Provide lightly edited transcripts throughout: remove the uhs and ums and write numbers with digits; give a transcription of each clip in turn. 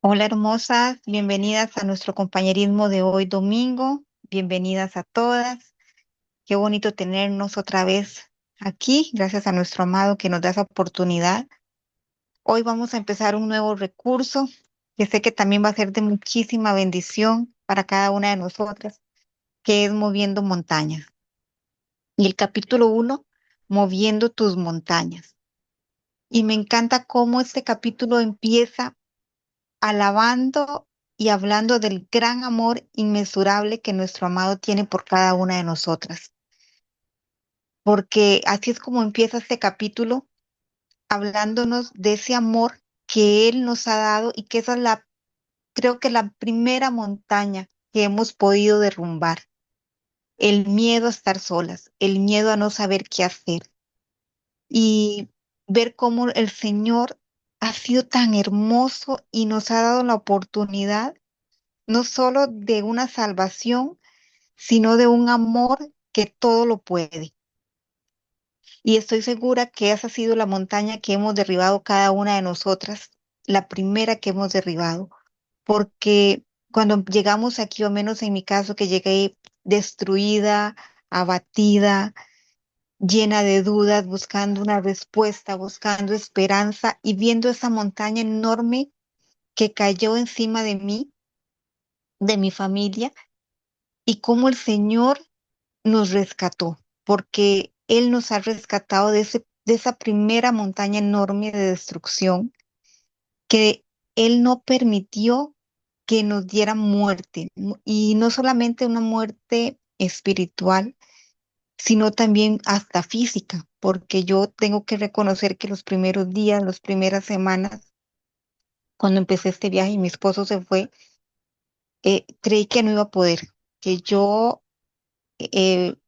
Hola hermosas, bienvenidas a nuestro compañerismo de hoy domingo. Bienvenidas a todas. Qué bonito tenernos otra vez aquí, gracias a nuestro amado que nos da esa oportunidad. Hoy vamos a empezar un nuevo recurso que sé que también va a ser de muchísima bendición para cada una de nosotras, que es Moviendo Montañas. Y el capítulo 1, Moviendo tus montañas. Y me encanta cómo este capítulo empieza alabando y hablando del gran amor inmesurable que nuestro amado tiene por cada una de nosotras. Porque así es como empieza este capítulo, hablándonos de ese amor que Él nos ha dado y que esa es creo que la primera montaña que hemos podido derrumbar. El miedo a estar solas, el miedo a no saber qué hacer y ver cómo el Señor ha sido tan hermoso y nos ha dado la oportunidad no solo de una salvación, sino de un amor que todo lo puede. Y estoy segura que esa ha sido la montaña que hemos derribado cada una de nosotras, la primera que hemos derribado, porque cuando llegamos aquí, o menos en mi caso, que llegué destruida, abatida, llena de dudas, buscando una respuesta, buscando esperanza y viendo esa montaña enorme que cayó encima de mí, de mi familia, y cómo el Señor nos rescató, porque Él nos ha rescatado de esa primera montaña enorme de destrucción que Él no permitió que nos diera muerte, y no solamente una muerte espiritual, sino también hasta física, porque yo tengo que reconocer que los primeros días, las primeras semanas, cuando empecé este viaje y mi esposo se fue, creí que no iba a poder, que yo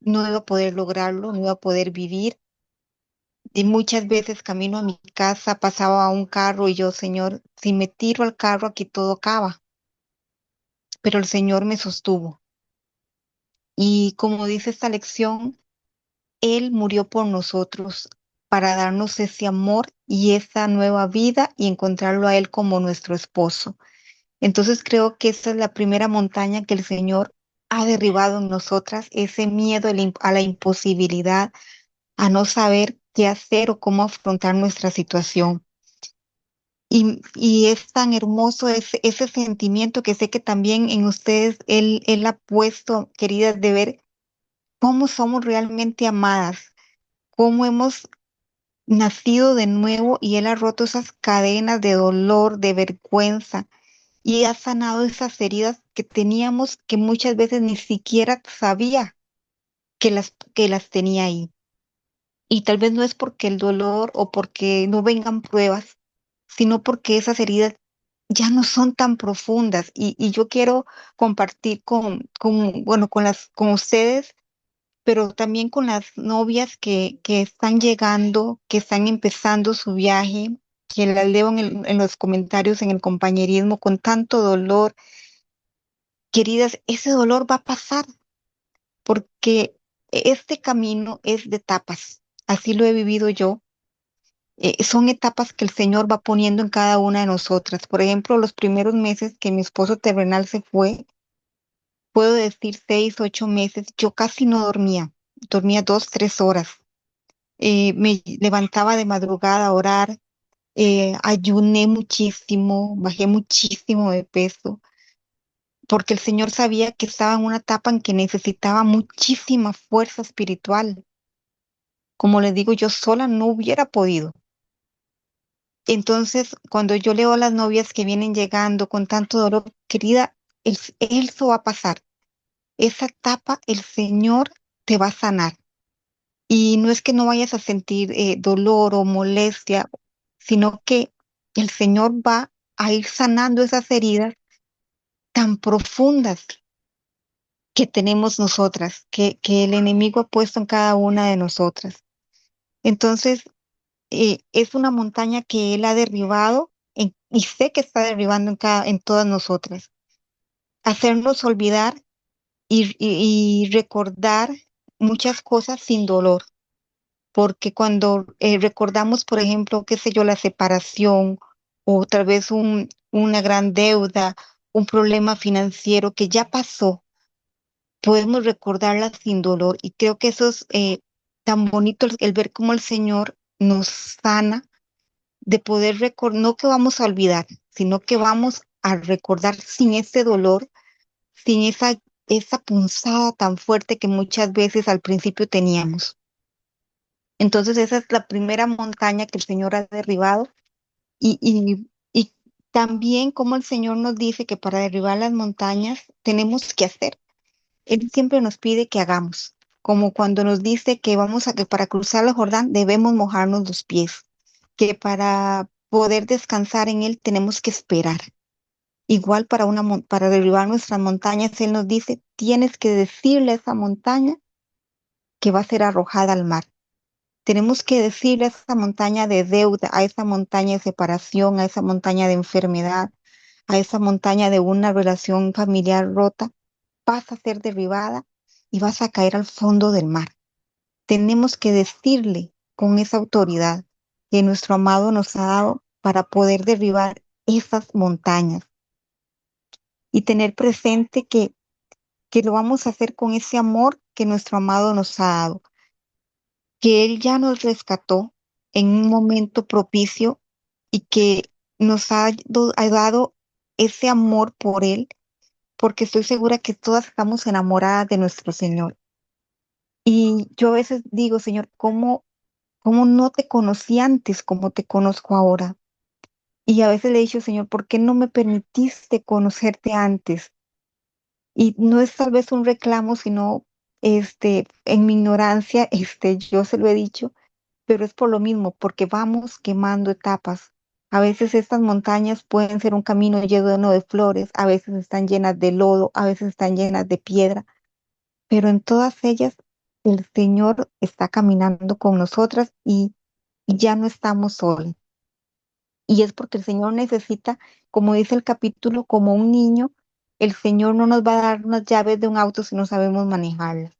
no iba a poder lograrlo, no iba a poder vivir. Y muchas veces camino a mi casa, pasaba un carro y yo, Señor, si me tiro al carro, aquí todo acaba. Pero el Señor me sostuvo. Y como dice esta lección, Él murió por nosotros para darnos ese amor y esa nueva vida y encontrarlo a Él como nuestro esposo. Entonces creo que esa es la primera montaña que el Señor ha derribado en nosotras, ese miedo a la imposibilidad, a no saber qué hacer o cómo afrontar nuestra situación. Y es tan hermoso ese sentimiento que sé que también en ustedes Él ha puesto, queridas, de ver cómo somos realmente amadas, cómo hemos nacido de nuevo y Él ha roto esas cadenas de dolor, de vergüenza y ha sanado esas heridas que teníamos que muchas veces ni siquiera sabía que las tenía ahí. Y tal vez no es porque el dolor o porque no vengan pruebas, sino porque esas heridas ya no son tan profundas. Y yo quiero compartir bueno, con ustedes, pero también con las novias que están llegando, que están empezando su viaje, que las leo en los comentarios, en el compañerismo, con tanto dolor. Queridas, ese dolor va a pasar porque este camino es de etapas. Así lo he vivido yo. Son etapas que el Señor va poniendo en cada una de nosotras. Por ejemplo, los primeros meses que mi esposo terrenal se fue, puedo decir 6, 8 meses, yo casi no dormía, dormía 2, 3 horas. Me levantaba de madrugada a orar, ayuné muchísimo, bajé muchísimo de peso, porque el Señor sabía que estaba en una etapa en que necesitaba muchísima fuerza espiritual. Como les digo, yo sola no hubiera podido. Entonces, cuando yo leo a las novias que vienen llegando con tanto dolor, querida, eso va a pasar. Esa etapa el Señor te va a sanar. Y no es que no vayas a sentir dolor o molestia, sino que el Señor va a ir sanando esas heridas tan profundas que tenemos nosotras, que el enemigo ha puesto en cada una de nosotras. Entonces, es una montaña que Él ha derribado y sé que está derribando en todas nosotras. Hacernos olvidar y recordar muchas cosas sin dolor, porque cuando recordamos, por ejemplo, qué sé yo, la separación o tal vez una gran deuda, un problema financiero que ya pasó, podemos recordarla sin dolor. Y creo que eso es tan bonito el ver cómo el Señor nos sana de poder recordar, no que vamos a olvidar, sino que vamos a recordar sin ese dolor, sin esa punzada tan fuerte que muchas veces al principio teníamos. Entonces esa es la primera montaña que el Señor ha derribado y también como el Señor nos dice que para derribar las montañas tenemos que hacer. Él siempre nos pide que hagamos, como cuando nos dice que para cruzar el Jordán debemos mojarnos los pies, que para poder descansar en Él tenemos que esperar. Igual para derribar nuestras montañas, Él nos dice, tienes que decirle a esa montaña que va a ser arrojada al mar. Tenemos que decirle a esa montaña de deuda, a esa montaña de separación, a esa montaña de enfermedad, a esa montaña de una relación familiar rota, vas a ser derribada y vas a caer al fondo del mar. Tenemos que decirle con esa autoridad que nuestro amado nos ha dado para poder derribar esas montañas y tener presente que lo vamos a hacer con ese amor que nuestro amado nos ha dado, que Él ya nos rescató en un momento propicio y que nos ha dado ese amor por Él, porque estoy segura que todas estamos enamoradas de nuestro Señor. Y yo a veces digo, Señor, ¿cómo no te conocí antes como te conozco ahora? Y a veces le he dicho, Señor, ¿por qué no me permitiste conocerte antes? Y no es tal vez un reclamo, sino en mi ignorancia, yo se lo he dicho, pero es por lo mismo, porque vamos quemando etapas. A veces estas montañas pueden ser un camino lleno de flores, a veces están llenas de lodo, a veces están llenas de piedra, pero en todas ellas el Señor está caminando con nosotras y ya no estamos solos. Y es porque el Señor necesita, como dice el capítulo, como un niño, el Señor no nos va a dar unas llaves de un auto si no sabemos manejarlas.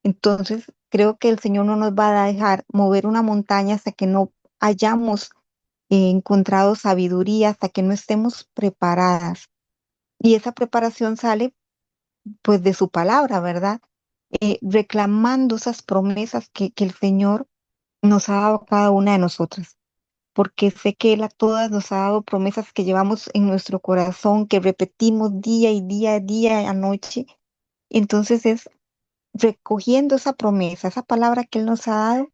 Entonces, creo que el Señor no nos va a dejar mover una montaña hasta que no hayamos encontrado sabiduría, hasta que no estemos preparadas. Y esa preparación sale pues de su palabra, ¿verdad? Reclamando esas promesas que el Señor nos ha dado a cada una de nosotras, porque sé que Él a todas nos ha dado promesas que llevamos en nuestro corazón, que repetimos día y noche. Entonces es recogiendo esa promesa, esa palabra que Él nos ha dado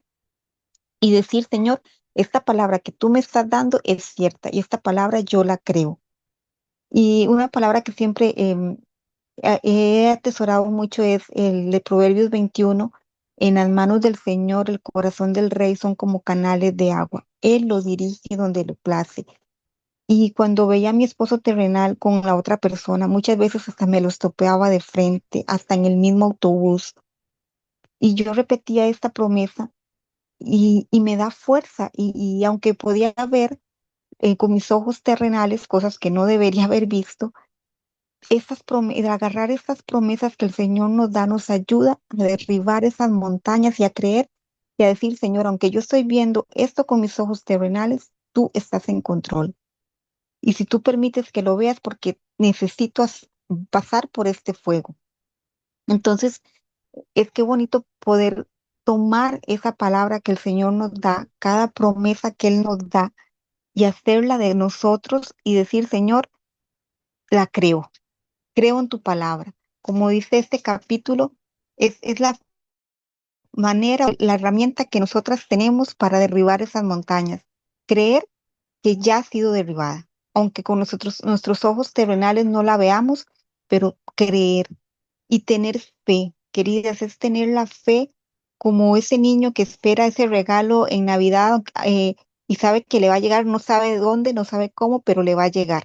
y decir, Señor, esta palabra que tú me estás dando es cierta y esta palabra yo la creo. Y una palabra que siempre he atesorado mucho es el de Proverbios 21. En las manos del Señor, el corazón del rey son como canales de agua. Él lo dirige donde le place. Y cuando veía a mi esposo terrenal con la otra persona, muchas veces hasta me los topeaba de frente, hasta en el mismo autobús. Y yo repetía esta promesa y me da fuerza. Y aunque podía ver con mis ojos terrenales cosas que no debería haber visto, agarrar estas promesas que el Señor nos da nos ayuda a derribar esas montañas y a creer y a decir, Señor, aunque yo estoy viendo esto con mis ojos terrenales, tú estás en control. Y si tú permites que lo veas, porque necesito pasar por este fuego. Entonces, es que bonito poder tomar esa palabra que el Señor nos da, cada promesa que Él nos da, y hacerla de nosotros y decir, Señor, la creo en tu palabra. Como dice este capítulo, es la manera, la herramienta que nosotras tenemos para derribar esas montañas. Creer que ya ha sido derribada, aunque con nuestros ojos terrenales no la veamos, pero creer y tener fe, queridas, es tener la fe como ese niño que espera ese regalo en Navidad y sabe que le va a llegar, no sabe de dónde, no sabe cómo, pero le va a llegar.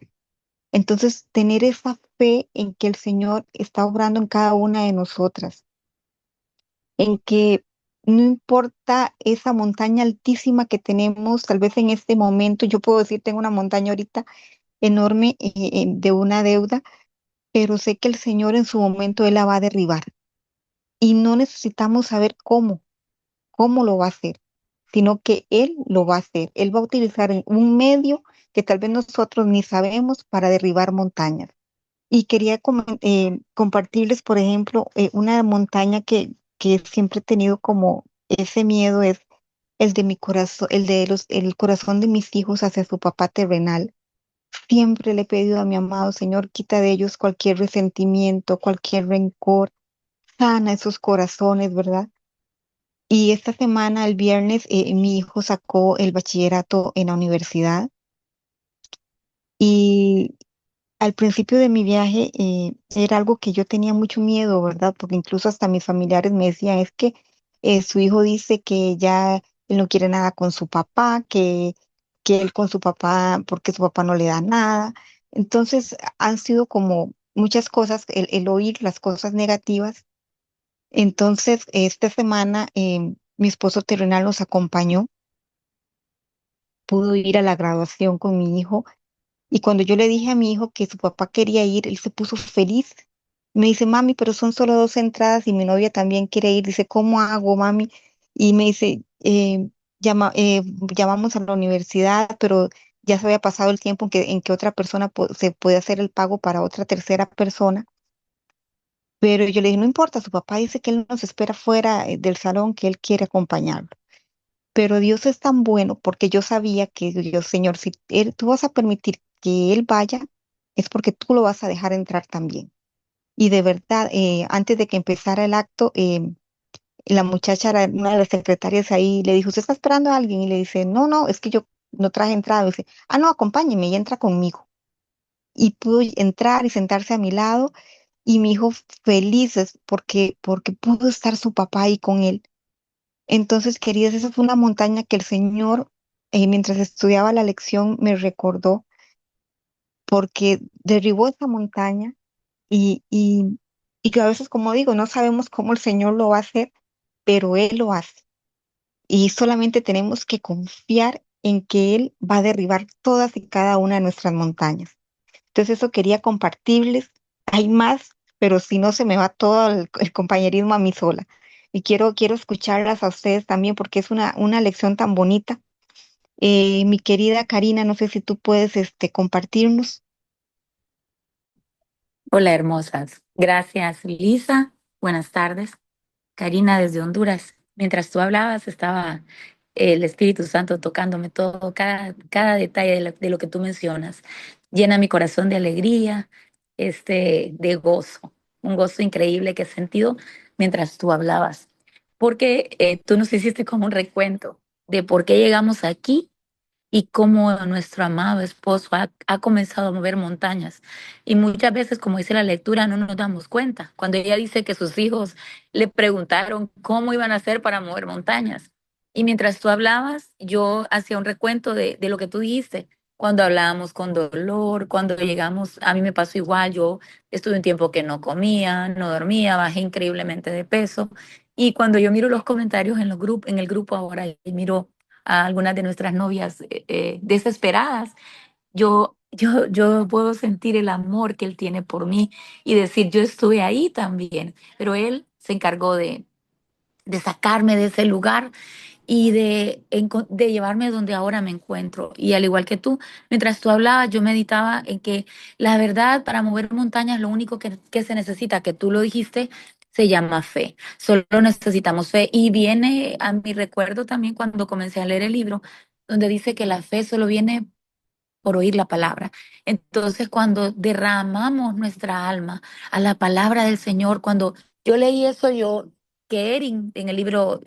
Entonces, tener esa fe en que el Señor está obrando en cada una de nosotras, en que no importa esa montaña altísima que tenemos, tal vez en este momento, yo puedo decir, tengo una montaña ahorita enorme de una deuda, pero sé que el Señor en su momento Él la va a derribar y no necesitamos saber cómo lo va a hacer. sino que Él lo va a hacer. Él va a utilizar un medio que tal vez nosotros ni sabemos para derribar montañas. Y quería compartirles, por ejemplo, una montaña que siempre he tenido como ese miedo es el de mi corazón, el corazón de mis hijos hacia su papá terrenal. Siempre le he pedido a mi amado Señor, quita de ellos cualquier resentimiento, cualquier rencor, sana esos corazones, ¿verdad? Y esta semana, el viernes, mi hijo sacó el bachillerato en la universidad y al principio de mi viaje era algo que yo tenía mucho miedo, ¿verdad? Porque incluso hasta mis familiares me decían, es que su hijo dice que ya él no quiere nada con su papá, que él con su papá, porque su papá no le da nada. Entonces han sido como muchas cosas, el oír las cosas negativas. Entonces, esta semana mi esposo terrenal nos acompañó, pudo ir a la graduación con mi hijo y cuando yo le dije a mi hijo que su papá quería ir, él se puso feliz. Me dice, mami, pero son solo dos entradas y mi novia también quiere ir. Dice, ¿cómo hago, mami? Y me dice, llamamos a la universidad, pero ya se había pasado el tiempo en que otra persona se puede hacer el pago para otra tercera persona. Pero yo le dije, no importa, su papá dice que él nos espera fuera del salón, que él quiere acompañarlo. Pero Dios es tan bueno porque yo sabía que Dios, Señor, si tú vas a permitir que Él vaya, es porque tú lo vas a dejar entrar también. Y de verdad, antes de que empezara el acto, la muchacha, una de las secretarias ahí, le dijo, ¿usted está esperando a alguien? Y le dice, no, no, es que yo no traje entrada. Y dice, ah, no, acompáñeme y entra conmigo. Y pudo entrar y sentarse a mi lado y mi hijo feliz porque pudo estar su papá ahí con él. Entonces, queridas, esa fue una montaña que el Señor, mientras estudiaba la lección, me recordó, porque derribó esa montaña y que a veces, como digo, no sabemos cómo el Señor lo va a hacer, pero Él lo hace. Y solamente tenemos que confiar en que Él va a derribar todas y cada una de nuestras montañas. Entonces, eso quería compartirles. Hay más, pero si no, se me va todo el compañerismo a mí sola. Y quiero escucharlas a ustedes también porque es una lección tan bonita. Mi querida Karina, no sé si tú puedes compartirnos. Hola, hermosas. Gracias, Lisa. Buenas tardes. Karina desde Honduras. Mientras tú hablabas, estaba el Espíritu Santo tocándome todo, cada detalle de lo que tú mencionas. Llena mi corazón de alegría, de gozo, un gozo increíble que he sentido mientras tú hablabas. Porque tú nos hiciste como un recuento de por qué llegamos aquí y cómo nuestro amado esposo ha comenzado a mover montañas. Y muchas veces, como dice la lectura, no nos damos cuenta. Cuando ella dice que sus hijos le preguntaron cómo iban a hacer para mover montañas. Y mientras tú hablabas, yo hacía un recuento de lo que tú dijiste. Cuando hablábamos con dolor, cuando llegamos, a mí me pasó igual, yo estuve un tiempo que no comía, no dormía, bajé increíblemente de peso. Y cuando yo miro los comentarios en en el grupo ahora y miro a algunas de nuestras novias desesperadas, yo puedo sentir el amor que él tiene por mí y decir, yo estuve ahí también, pero él se encargó de sacarme de ese lugar y de llevarme donde ahora me encuentro. Y al igual que tú, mientras tú hablabas, yo meditaba en que la verdad para mover montañas, lo único que se necesita, que tú lo dijiste, se llama fe. Solo necesitamos fe. Y viene a mi recuerdo también cuando comencé a leer el libro, donde dice que la fe solo viene por oír la palabra. Entonces, cuando derramamos nuestra alma a la palabra del Señor, cuando yo leí eso, que Erin en el libro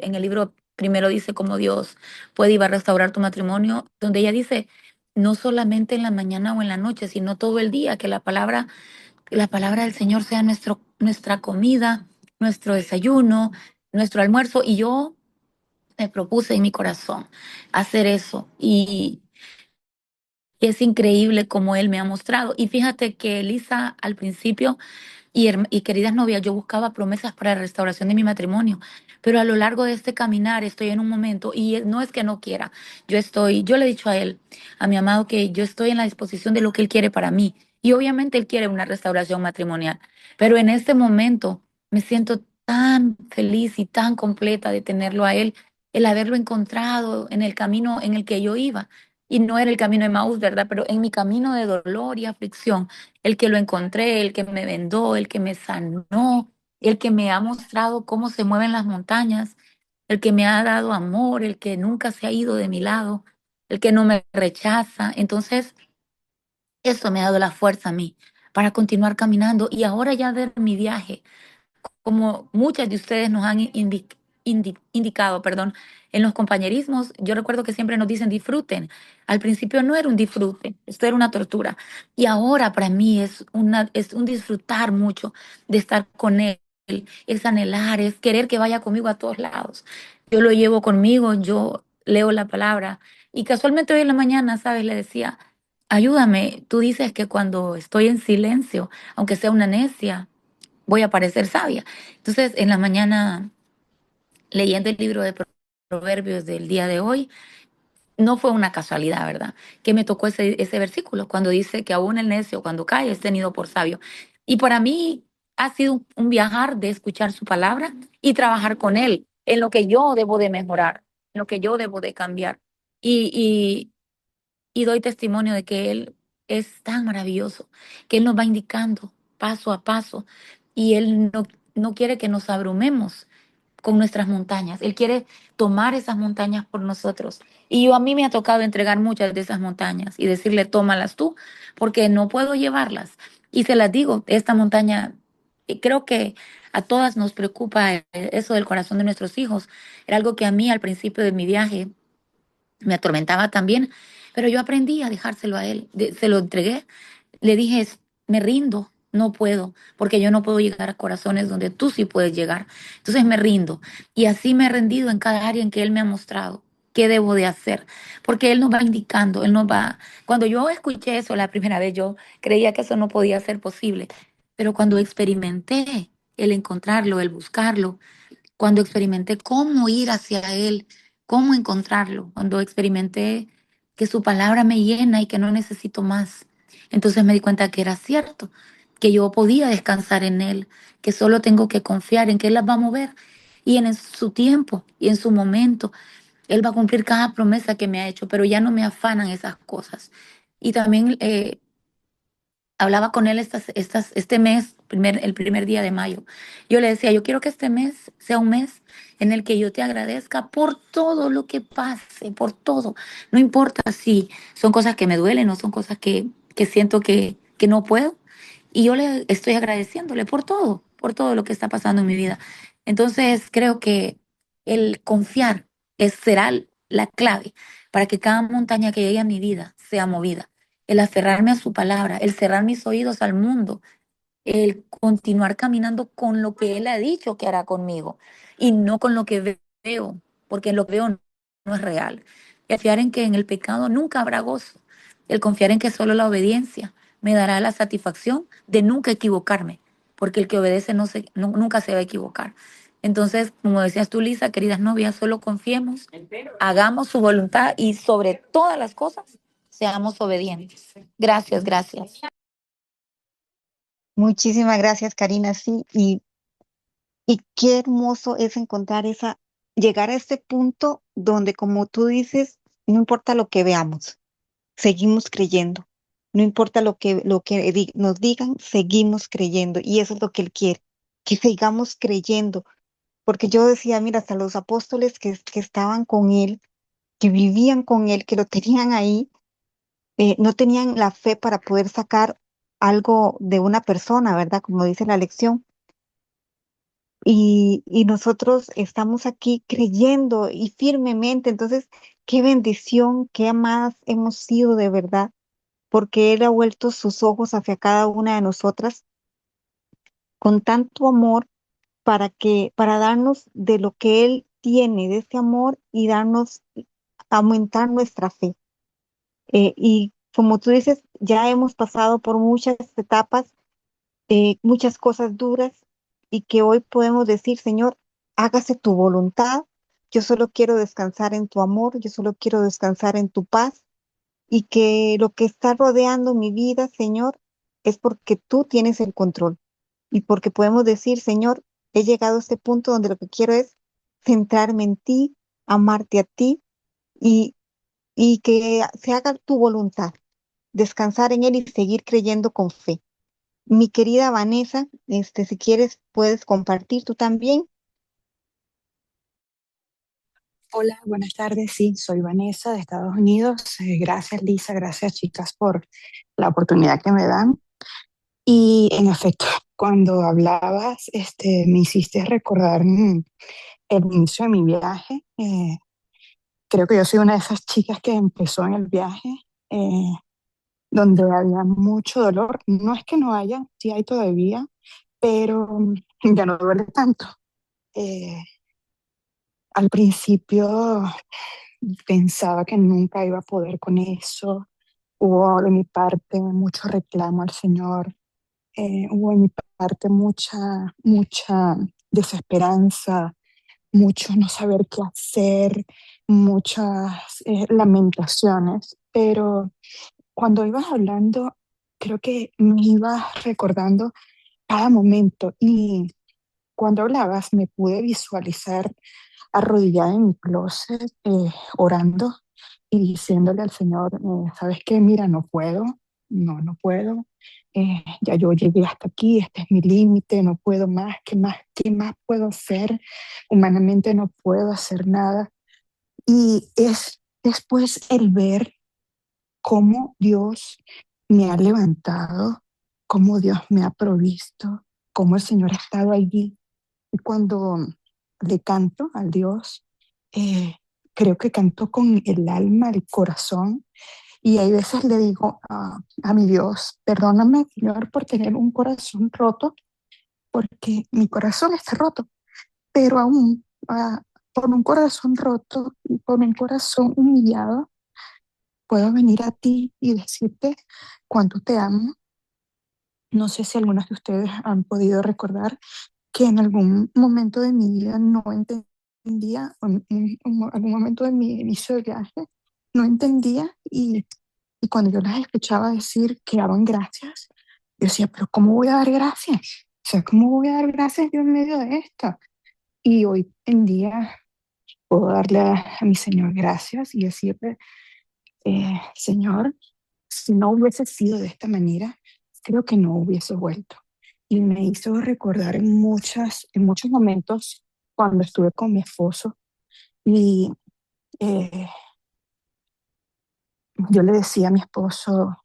primero dice cómo Dios puede ir a restaurar tu matrimonio, donde ella dice, no solamente en la mañana o en la noche, sino todo el día, que la palabra del Señor sea nuestra comida, nuestro desayuno, nuestro almuerzo. Y yo me propuse en mi corazón hacer eso. Y es increíble cómo él me ha mostrado. Y fíjate que Elisa al principio y queridas novias, yo buscaba promesas para la restauración de mi matrimonio, pero a lo largo de este caminar estoy en un momento y no es que no quiera, yo le he dicho a él, a mi amado, que yo estoy en la disposición de lo que él quiere para mí y obviamente él quiere una restauración matrimonial, pero en este momento me siento tan feliz y tan completa de tenerlo a él el haberlo encontrado en el camino en el que yo iba. Y no era el camino de Maús, ¿verdad? Pero en mi camino de dolor y aflicción, el que lo encontré, el que me vendó, el que me sanó, el que me ha mostrado cómo se mueven las montañas, el que me ha dado amor, el que nunca se ha ido de mi lado, el que no me rechaza. Entonces, eso me ha dado la fuerza a mí para continuar caminando y ahora ya ver mi viaje como muchas de ustedes nos han indicado, perdón, en los compañerismos, yo recuerdo que siempre nos dicen disfruten. Al principio no era un disfrute, esto era una tortura. Y ahora para mí es un disfrutar mucho de estar con él, es anhelar, es querer que vaya conmigo a todos lados. Yo lo llevo conmigo, yo leo la palabra. Y casualmente hoy en la mañana, ¿sabes? Le decía, ayúdame, tú dices que cuando estoy en silencio, aunque sea una necia, voy a parecer sabia. Entonces, en la mañana, leyendo el libro de Proverbios del día de hoy, no fue una casualidad, ¿verdad? Que me tocó ese versículo, cuando dice que aún el necio, cuando cae, es tenido por sabio. Y para mí ha sido un viajar de escuchar su palabra y trabajar con él en lo que yo debo de mejorar, en lo que yo debo de cambiar. Y, y doy testimonio de que Él es tan maravilloso, que Él nos va indicando paso a paso y Él no quiere que nos abrumemos con nuestras montañas. Él quiere tomar esas montañas por nosotros. Y a mí me ha tocado entregar muchas de esas montañas y decirle, tómalas tú, porque no puedo llevarlas. Y se las digo, esta montaña, creo que a todas nos preocupa eso del corazón de nuestros hijos. Era algo que a mí al principio de mi viaje me atormentaba también, pero yo aprendí a dejárselo a él, se lo entregué, le dije, me rindo, no puedo, porque yo no puedo llegar a corazones donde tú sí puedes llegar, entonces me rindo, y así me he rendido en cada área en que él me ha mostrado qué debo de hacer, porque él nos va indicando, él nos va, cuando yo escuché eso la primera vez, yo creía que eso no podía ser posible, pero cuando experimenté el encontrarlo, el buscarlo, cuando experimenté cómo ir hacia Él, cómo encontrarlo, cuando experimenté que su palabra me llena y que no necesito más. Entonces me di cuenta que era cierto, que yo podía descansar en Él, que solo tengo que confiar en que Él las va a mover y en su tiempo y en su momento. Él va a cumplir cada promesa que me ha hecho, pero ya no me afanan esas cosas. Y también hablaba con él este mes, el primer día de mayo. Yo le decía, yo quiero que este mes sea un mes en el que yo te agradezca por todo lo que pase, por todo. No importa si son cosas que me duelen o son cosas que siento que no puedo. Y yo le estoy agradeciéndole por todo lo que está pasando en mi vida. Entonces creo que el confiar será la clave para que cada montaña que llegue a mi vida sea movida, el aferrarme a su palabra, el cerrar mis oídos al mundo, el continuar caminando con lo que Él ha dicho que hará conmigo y no con lo que veo, porque lo que veo no es real. El confiar en que en el pecado nunca habrá gozo, el confiar en que solo la obediencia me dará la satisfacción de nunca equivocarme, porque el que obedece nunca se va a equivocar. Entonces, como decías tú, Lisa, queridas novias, solo confiemos, hagamos su voluntad y sobre todas las cosas, seamos obedientes. Gracias, gracias. Muchísimas gracias, Karina. Sí, y qué hermoso es encontrar llegar a este punto donde, como tú dices, no importa lo que veamos, seguimos creyendo. No importa lo que nos digan, seguimos creyendo. Y eso es lo que Él quiere, que sigamos creyendo. Porque yo decía, mira, hasta los apóstoles que estaban con Él, que vivían con Él, que lo tenían ahí, no tenían la fe para poder sacar algo de una persona, ¿verdad? Como dice la lección. Y nosotros estamos aquí creyendo y firmemente. Entonces, qué bendición, qué amadas hemos sido de verdad, porque Él ha vuelto sus ojos hacia cada una de nosotras con tanto amor para darnos de lo que Él tiene, de ese amor y aumentar nuestra fe. Y como tú dices, ya hemos pasado por muchas etapas, muchas cosas duras, y que hoy podemos decir, Señor, hágase tu voluntad. Yo solo quiero descansar en tu amor, yo solo quiero descansar en tu paz, y que lo que está rodeando mi vida, Señor, es porque tú tienes el control, y porque podemos decir, Señor, he llegado a este punto donde lo que quiero es centrarme en ti, amarte a ti y, y que se haga tu voluntad, descansar en Él y seguir creyendo con fe. Mi querida Vanessa, si quieres, puedes compartir tú también. Hola, buenas tardes. Sí, soy Vanessa de Estados Unidos. Gracias, Lisa. Gracias, chicas, por la oportunidad que me dan. Y en efecto, cuando hablabas, me hiciste recordar el inicio de mi viaje. Creo que yo soy una de esas chicas que empezó en el viaje, eh, donde había mucho dolor. No es que no haya, sí hay todavía, pero ya no duele tanto. Eh, Al principio pensaba que nunca iba a poder con eso. Hubo de mi parte mucho reclamo al Señor. Hubo de mi parte mucha desesperanza, mucho no saber qué hacer, muchas lamentaciones. Pero cuando ibas hablando, creo que me ibas recordando cada momento. Y cuando hablabas, me pude visualizar arrodillada en mi closet, orando y diciéndole al Señor, ¿sabes qué? Mira, no puedo, no puedo. Ya yo llegué hasta aquí, este es mi límite, no puedo más, qué más puedo hacer? Humanamente no puedo hacer nada. Y es después el ver cómo Dios me ha levantado, cómo Dios me ha provisto, cómo el Señor ha estado allí y cuando le canto al Dios, eh, creo que canto con el alma, el corazón, y hay veces le digo a mi Dios, perdóname, Señor, por tener un corazón roto, porque mi corazón está roto, pero aún por un corazón roto y por un corazón humillado, puedo venir a ti y decirte cuánto te amo. No sé si algunos de ustedes han podido recordar que en algún momento de mi vida no entendía, o en algún momento de mi inicio de viaje, no entendía y cuando yo las escuchaba decir que daban gracias, yo decía, pero ¿cómo voy a dar gracias? O sea, ¿cómo voy a dar gracias yo en medio de esto? Y hoy en día puedo darle a mi Señor gracias y decirle, Señor, si no hubiese sido de esta manera, creo que no hubiese vuelto. Y me hizo recordar en muchos momentos cuando estuve con mi esposo y eh, yo le decía a mi esposo,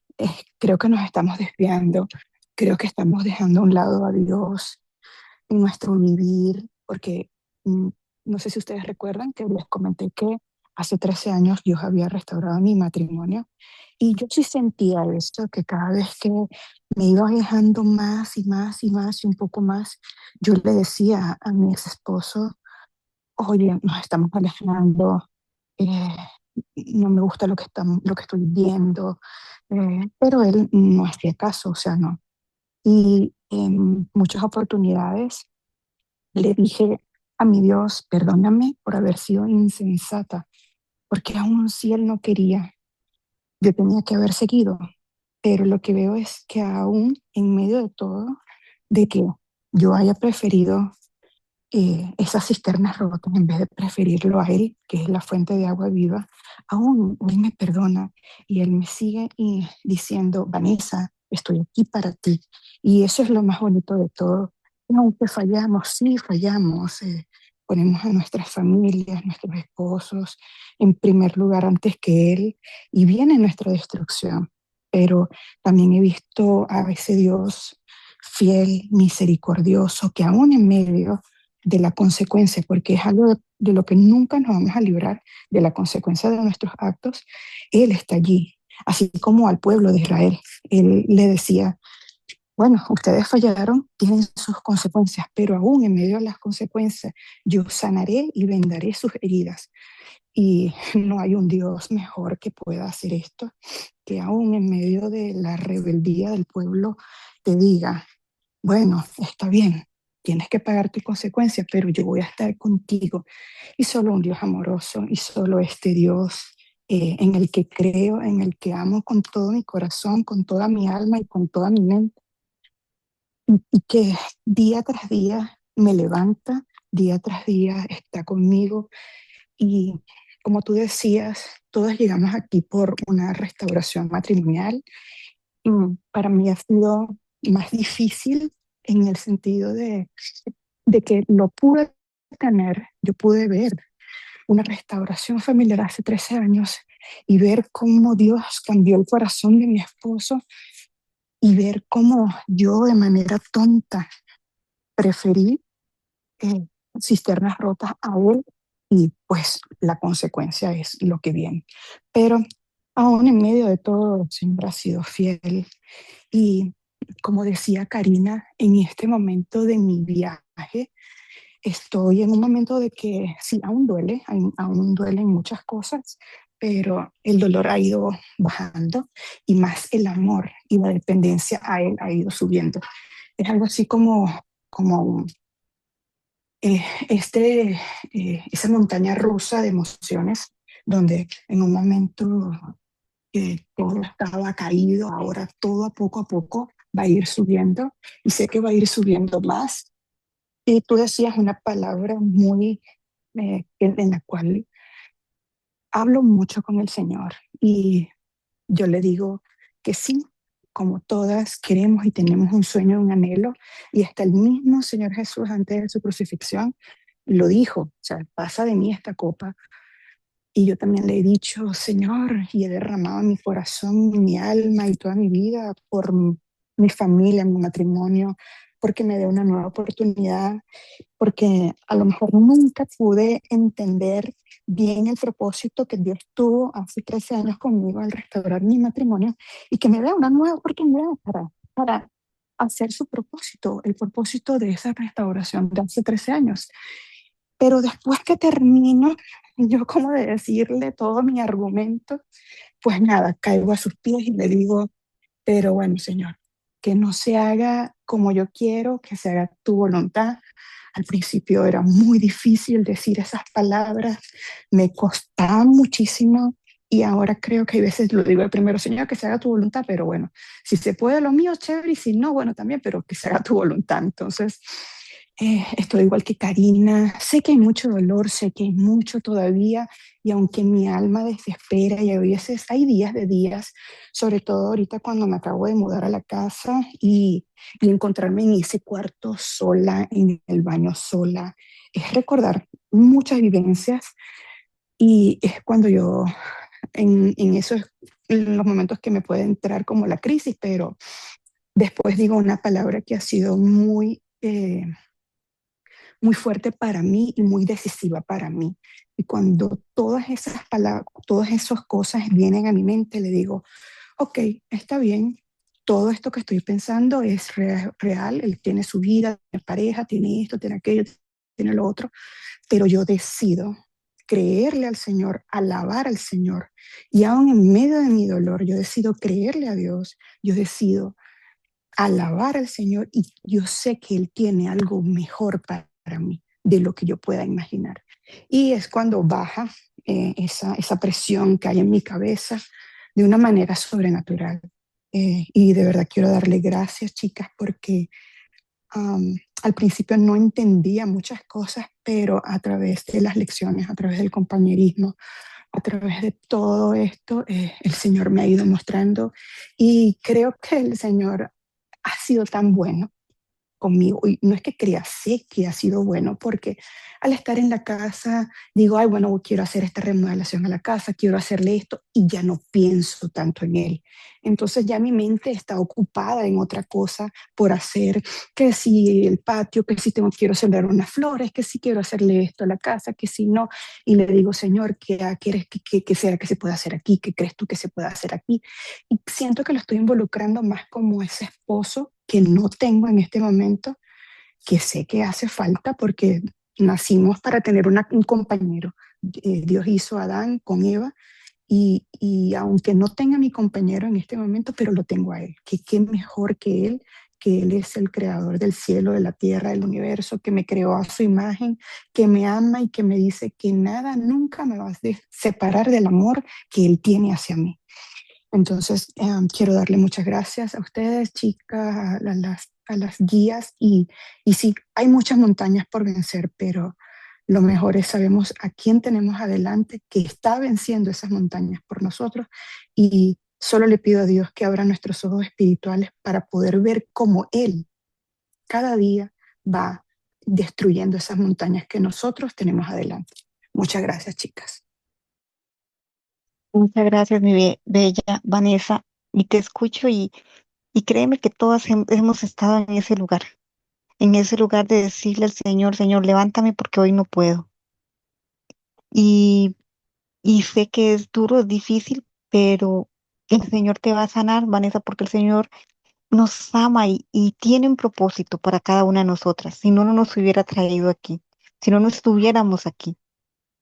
creo que nos estamos desviando, creo que estamos dejando a un lado a Dios en nuestro vivir, porque mm, no sé si ustedes recuerdan que les comenté que hace 13 años Dios había restaurado mi matrimonio y yo sí sentía eso, que cada vez que me iba alejando más y más y más y un poco más, yo le decía a mi ex esposo, oye, nos estamos alejando, eh, no me gusta lo que estoy viendo, pero él no hacía caso, o sea, no. Y en muchas oportunidades le dije a mi Dios, perdóname por haber sido insensata, porque aún si Él no quería, yo tenía que haber seguido. Pero lo que veo es que aún en medio de todo, de que yo haya preferido esas cisternas rotas en vez de preferirlo a Él, que es la fuente de agua viva, aún Él me perdona y Él me sigue diciendo, Vanessa, estoy aquí para ti. Y eso es lo más bonito de todo. Aunque fallamos, sí fallamos, ponemos a nuestras familias, nuestros esposos en primer lugar antes que Él y viene nuestra destrucción. Pero también he visto a ese Dios fiel, misericordioso, que aún en medio de la consecuencia, porque es algo de lo que nunca nos vamos a librar, de la consecuencia de nuestros actos, Él está allí, así como al pueblo de Israel. Él le decía, bueno, ustedes fallaron, tienen sus consecuencias, pero aún en medio de las consecuencias, yo sanaré y vendaré sus heridas. Y no hay un Dios mejor que pueda hacer esto, que aún en medio de la rebeldía del pueblo te diga, bueno, está bien, tienes que pagar tus consecuencias, pero yo voy a estar contigo. Y solo un Dios amoroso y solo este Dios en el que creo, en el que amo con todo mi corazón, con toda mi alma y con toda mi mente, y que día tras día me levanta, día tras día está conmigo Y como tú decías, todos llegamos aquí por una restauración matrimonial. Y para mí ha sido más difícil en el sentido de que lo pude tener, yo pude ver una restauración familiar hace 13 años y ver cómo Dios cambió el corazón de mi esposo y ver cómo yo de manera tonta preferí eh, cisternas rotas a él y pues la consecuencia es lo que viene. Pero aún en medio de todo, siempre ha sido fiel. Y como decía Karina, en este momento de mi viaje, estoy en un momento de que sí, aún duele, aún duelen muchas cosas, pero el dolor ha ido bajando y más el amor y la dependencia a él ha ido subiendo. Es algo así como eh, este, esa montaña rusa de emociones, donde en un momento todo estaba caído, ahora todo a poco va a ir subiendo y sé que va a ir subiendo más. Y tú decías una palabra muy en la cual hablo mucho con el Señor y yo le digo que sí, como todas queremos y tenemos un sueño, un anhelo, y hasta el mismo Señor Jesús antes de su crucifixión lo dijo, o sea, pasa de mí esta copa. Y yo también le he dicho, Señor, y he derramado mi corazón, mi alma y toda mi vida por mi familia, mi matrimonio, porque me dé una nueva oportunidad, porque a lo mejor nunca pude entender bien el propósito que Dios tuvo hace 13 años conmigo al restaurar mi matrimonio y que me dé una nueva oportunidad para hacer su propósito, el propósito de esa restauración de hace 13 años. Pero después que termino, yo como de decirle todo mi argumento, pues nada, caigo a sus pies y le digo, pero bueno, Señor, que no se haga como yo quiero, que se haga tu voluntad. Al principio era muy difícil decir esas palabras, me costaba muchísimo y ahora creo que hay veces lo digo el primero, Señor, que se haga tu voluntad, pero bueno, si se puede lo mío, chévere, y si no, bueno, también, pero que se haga tu voluntad. Entonces, estoy igual que Karina, sé que hay mucho dolor, sé que hay mucho todavía y aunque mi alma desespera y a veces hay días de días, sobre todo ahorita cuando me acabo de mudar a la casa y encontrarme en ese cuarto sola, en el baño sola, es recordar muchas vivencias y es cuando yo, en esos en los momentos que me puede entrar como la crisis, pero después digo una palabra que ha sido muy fuerte para mí y muy decisiva para mí. Y cuando todas esas palabras, todas esas cosas vienen a mi mente, le digo, ok, está bien, todo esto que estoy pensando es real, él tiene su vida, tiene pareja, tiene esto, tiene aquello, tiene lo otro, pero yo decido creerle al Señor, alabar al Señor. Y aún en medio de mi dolor, yo decido creerle a Dios, yo decido alabar al Señor y yo sé que Él tiene algo mejor para mí de lo que yo pueda imaginar. Y es cuando baja esa presión que hay en mi cabeza de una manera sobrenatural. Y de verdad quiero darle gracias, chicas, porque al principio no entendía muchas cosas, pero a través de las lecciones, a través del compañerismo, a través de todo esto, el Señor me ha ido mostrando y creo que el Señor ha sido tan bueno conmigo. Y no es que crea, sé que ha sido bueno, porque al estar en la casa digo, ay, bueno, quiero hacer esta remodelación a la casa, quiero hacerle esto, y ya no pienso tanto en él. Entonces ya mi mente está ocupada en otra cosa por hacer, que si el patio, que si quiero sembrar unas flores, que si quiero hacerle esto a la casa, que si no. Y le digo, Señor, ¿qué quieres que sea que se pueda hacer aquí? ¿Qué crees tú que se pueda hacer aquí? Y siento que lo estoy involucrando más como ese esposo que no tengo en este momento, que sé que hace falta porque nacimos para tener un compañero. Dios hizo a Adán con Eva y aunque no tenga mi compañero en este momento, pero lo tengo a él, que qué mejor que él es el creador del cielo, de la tierra, del universo, que me creó a su imagen, que me ama y que me dice que nada nunca me va a separar del amor que él tiene hacia mí. Entonces, quiero darle muchas gracias a ustedes, chicas, a las guías y sí, hay muchas montañas por vencer, pero Lo mejor es sabemos a quién tenemos adelante que está venciendo esas montañas por nosotros y solo le pido a Dios que abra nuestros ojos espirituales para poder ver cómo Él cada día va destruyendo esas montañas que nosotros tenemos adelante. Muchas gracias, chicas. Muchas gracias, mi bella Vanessa. Y te escucho y créeme que todas hemos estado en ese lugar de decirle al Señor, Señor, levántame porque hoy no puedo. Y, y sé que es duro, es difícil, pero el Señor te va a sanar, Vanessa, porque el Señor nos ama y tiene un propósito para cada una de nosotras. Si no, no nos hubiera traído aquí, si no, no estuviéramos aquí,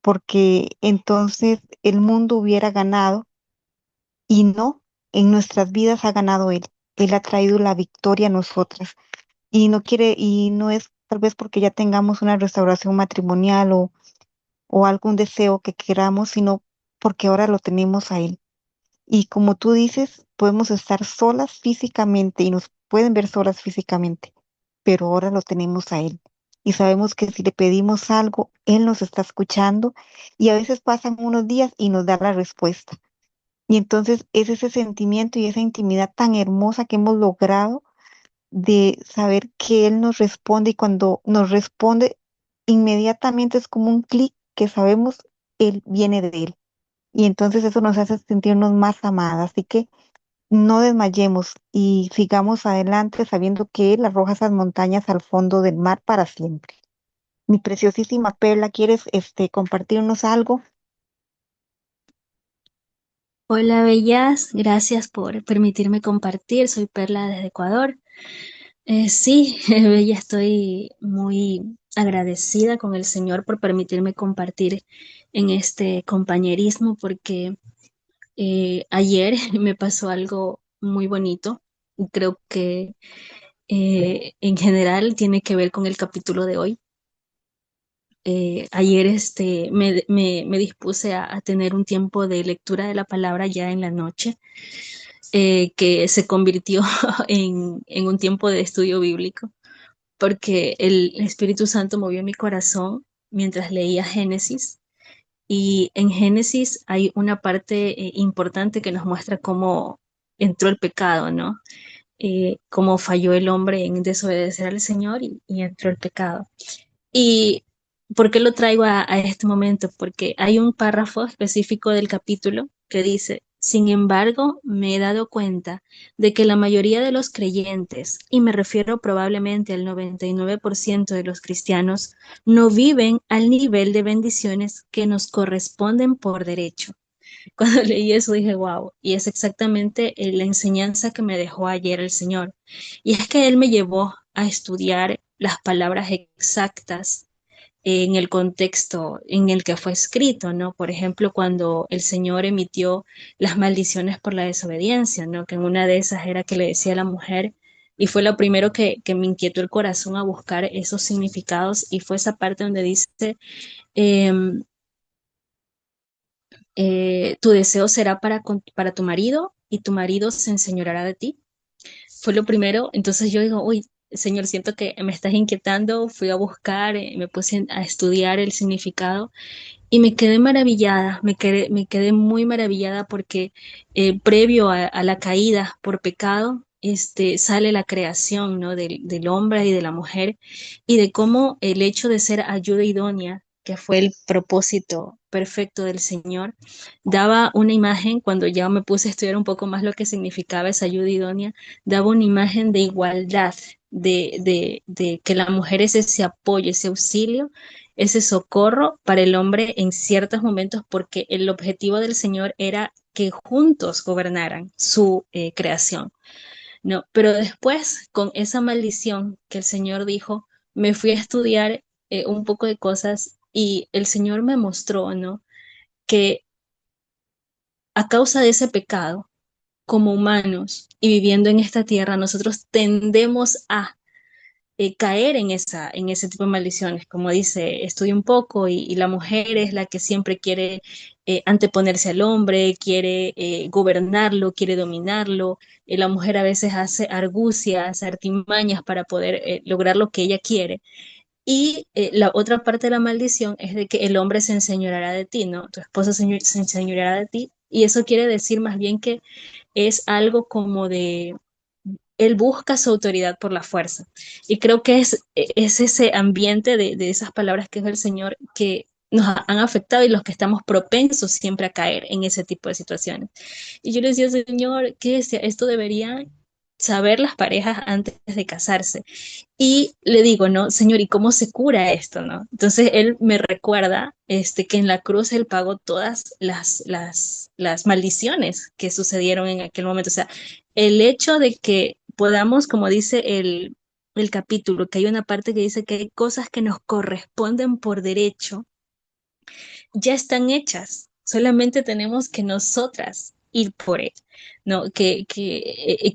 porque entonces el mundo hubiera ganado y no, en nuestras vidas ha ganado Él. Él ha traído la victoria a nosotras y no quiere, y no es tal vez porque ya tengamos una restauración matrimonial o algún deseo que queramos, sino porque ahora lo tenemos a Él. Y como tú dices, podemos estar solas físicamente y nos pueden ver solas físicamente, pero ahora lo tenemos a Él. Y sabemos que si le pedimos algo, Él nos está escuchando y a veces pasan unos días y nos da la respuesta. Y entonces es ese sentimiento y esa intimidad tan hermosa que hemos logrado de saber que Él nos responde y cuando nos responde, inmediatamente es como un clic que sabemos Él viene de Él. Y entonces eso nos hace sentirnos más amadas. Así que no desmayemos y sigamos adelante sabiendo que Él arroja esas montañas al fondo del mar para siempre. Mi preciosísima Perla, ¿quieres compartirnos algo? Hola, bellas, gracias por permitirme compartir. Soy Perla desde Ecuador. Sí, bella, estoy muy agradecida con el Señor por permitirme compartir en este compañerismo porque ayer me pasó algo muy bonito y creo que en general tiene que ver con el capítulo de hoy. Ayer me dispuse a tener un tiempo de lectura de la palabra ya en la noche, que se convirtió en un tiempo de estudio bíblico, porque el Espíritu Santo movió mi corazón mientras leía Génesis. Y en Génesis hay una parte importante que nos muestra cómo entró el pecado, ¿no? Cómo falló el hombre en desobedecer al Señor y entró el pecado. ¿Y por qué lo traigo a este momento? Porque hay un párrafo específico del capítulo que dice, sin embargo, me he dado cuenta de que la mayoría de los creyentes, y me refiero probablemente al 99% de los cristianos, no viven al nivel de bendiciones que nos corresponden por derecho. Cuando leí eso dije, wow, y es exactamente la enseñanza que me dejó ayer el Señor. Y es que Él me llevó a estudiar las palabras exactas en el contexto en el que fue escrito, ¿no? Por ejemplo, cuando el Señor emitió las maldiciones por la desobediencia, ¿no? Que en una de esas era que le decía a la mujer, y fue lo primero que me inquietó el corazón a buscar esos significados, y fue esa parte donde dice, em, tu deseo será para tu marido y tu marido se enseñoreará de ti. Fue lo primero, entonces yo digo, uy, Señor, siento que me estás inquietando, fui a buscar, me puse a estudiar el significado y me quedé maravillada, me quedé muy maravillada porque previo a la caída por pecado, sale la creación, ¿no? Del hombre y de la mujer y de cómo el hecho de ser ayuda idónea, que fue el propósito perfecto del Señor, daba una imagen, cuando ya me puse a estudiar un poco más lo que significaba esa ayuda idónea, daba una imagen de igualdad, de que la mujer es ese apoyo, ese auxilio, ese socorro para el hombre en ciertos momentos, porque el objetivo del Señor era que juntos gobernaran su creación, ¿no? Pero después, con esa maldición que el Señor dijo, me fui a estudiar un poco de cosas y el Señor me mostró, ¿no? Que a causa de ese pecado, como humanos y viviendo en esta tierra, nosotros tendemos a caer en ese tipo de maldiciones. Como dice, estudia un poco y la mujer es la que siempre quiere anteponerse al hombre, quiere gobernarlo, quiere dominarlo. La mujer a veces hace argucias, artimañas para poder lograr lo que ella quiere. Y la otra parte de la maldición es de que el hombre se enseñoreará de ti, ¿no? Tu esposo se enseñoreará de ti. Y eso quiere decir más bien que es algo como de, él busca su autoridad por la fuerza. Y creo que es ese ambiente de esas palabras que es el Señor que nos han afectado y los que estamos propensos siempre a caer en ese tipo de situaciones. Y yo le decía, Señor, ¿qué decía? Esto deberían saber las parejas antes de casarse. Y le digo, ¿no? Señor, ¿y cómo se cura esto, no? Entonces él me recuerda que en la cruz él pagó todas las maldiciones que sucedieron en aquel momento. O sea, el hecho de que podamos, como dice el capítulo, que hay una parte que dice que hay cosas que nos corresponden por derecho, ya están hechas. Solamente tenemos que nosotras ir por él, ¿no?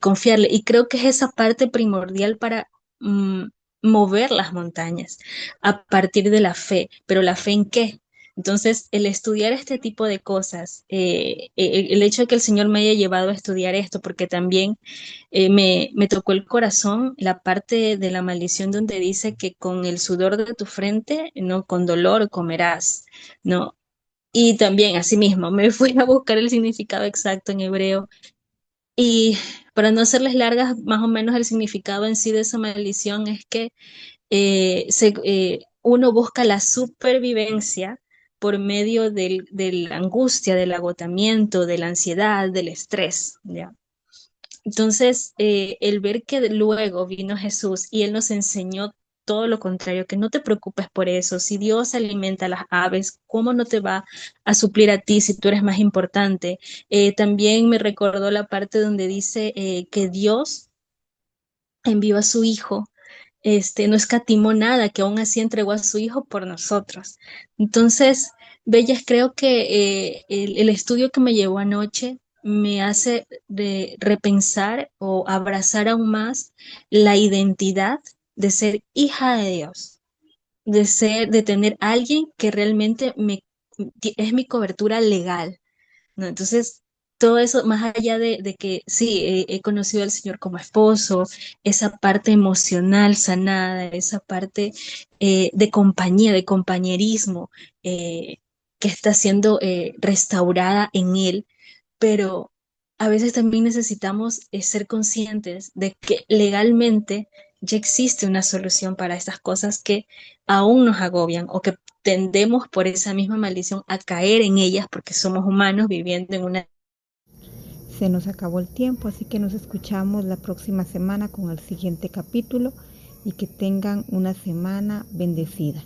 Confiarle. Y creo que es esa parte primordial para mm, mover las montañas a partir de la fe. ¿Pero la fe en qué? Entonces, el estudiar este tipo de cosas, el hecho de que el Señor me haya llevado a estudiar esto, porque también me tocó el corazón la parte de la maldición donde dice que con el sudor de tu frente, no, con dolor comerás, ¿no? Y también, asimismo, me fui a buscar el significado exacto en hebreo. Y para no hacerles largas, más o menos el significado en sí de esa maldición es que uno busca la supervivencia por medio de la angustia, del agotamiento, de la ansiedad, del estrés, ¿ya? Entonces, el ver que luego vino Jesús y Él nos enseñó todo lo contrario, que no te preocupes por eso. Si Dios alimenta a las aves, ¿cómo no te va a suplir a ti si tú eres más importante? También me recordó la parte donde dice que Dios envió a su Hijo, no escatimó nada, que aún así entregó a su Hijo por nosotros. Entonces, Bellas, creo que el estudio que me llevó anoche me hace repensar o abrazar aún más la identidad de ser hija de Dios, de tener alguien que realmente es mi cobertura legal, ¿no? Entonces, todo eso, más allá de que sí, he conocido al Señor como esposo, esa parte emocional sanada, esa parte de compañía, de compañerismo, eh, que está siendo restaurada en Él, pero a veces también necesitamos ser conscientes de que legalmente ya existe una solución para estas cosas que aún nos agobian o que tendemos por esa misma maldición a caer en ellas porque somos humanos viviendo en una... Se nos acabó el tiempo, así que nos escuchamos la próxima semana con el siguiente capítulo y que tengan una semana bendecida.